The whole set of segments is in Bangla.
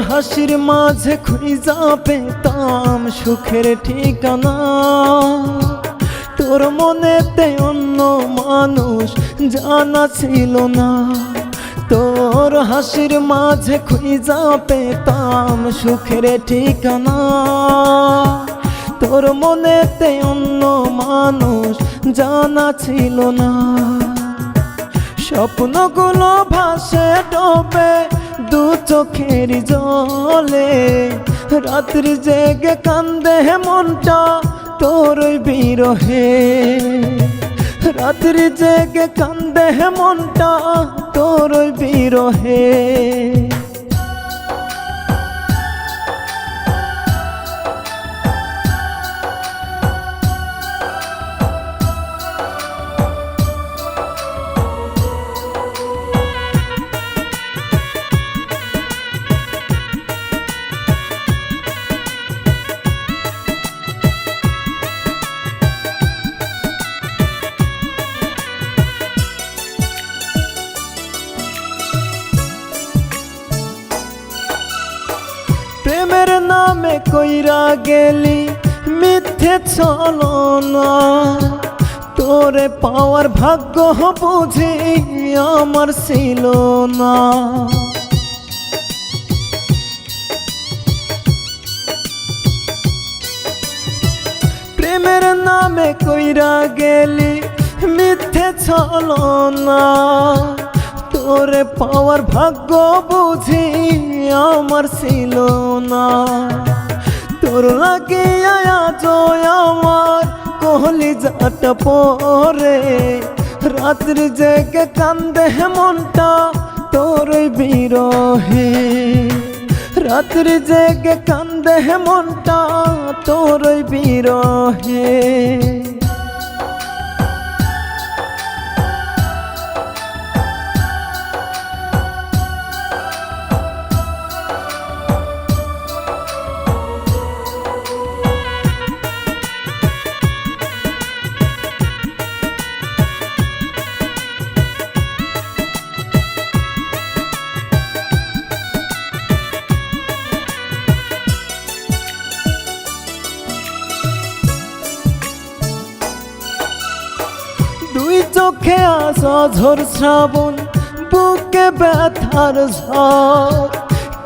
হাসির মাঝে খুঁজা পেতাম সুখের ঠিকানা। তোর মনেতে অন্য মানুষ জানা ছিল না। তোর হাসির মাঝে খুঁজা পেতাম সুখের ঠিকানা। তোর মনেতে অন্য মানুষ জানা ছিল না। স্বপ্নগুলো ভাসে ডোবে দু চোখের জলে। রাত্রি জেগে কান্দে মনটা তোর বিরহে। রাত্রি জেগে কান্দে মনটা তোর বিরহে। প্রেমের নামে কইরা গেলি মিথ্যে ছলনা। তোরে পাওয়ার ভাগ্য বুঝি আমার ছিল না। প্রেমের নামে কইরা গেলি মিথ্যে ছলনা। তোরে পাওয়ার ভাগ্য বুঝি আমার ছিল না। তোর লাগিয়া আজ আমার কলিজাটা পরে। রাত্রি জেগে কান্দে মনটা তোর বিরহে। রাত্রি জেগে কান্দে মনটা তোর বিরহে। দুই চোখে আসা ঝড় শ্রাবণ বুকে ব্যথার ঝড়।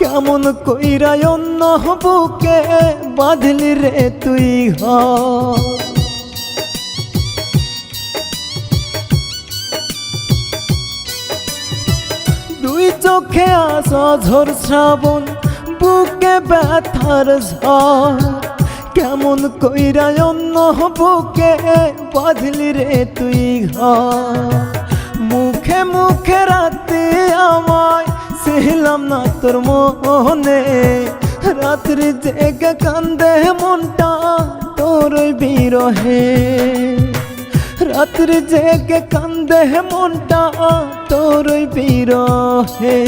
কেমন কইরা অন্য বুকে বাঁধলি রে তুই ঘর। দুই চোখে আসা ঝড় শ্রাবণ বুকে ব্যথার ঝড়। কেমন কইরা অন্য বুকে বাঁধলি রে তুই ঘর। মুখে মুখে রাতে আমায় ছিলাম না তোর মনে। রাত্রি জেগে কান্দে মনটা তোর বিরহে। রাত্রি জেগে কান্দে মনটা তোর বিরহে।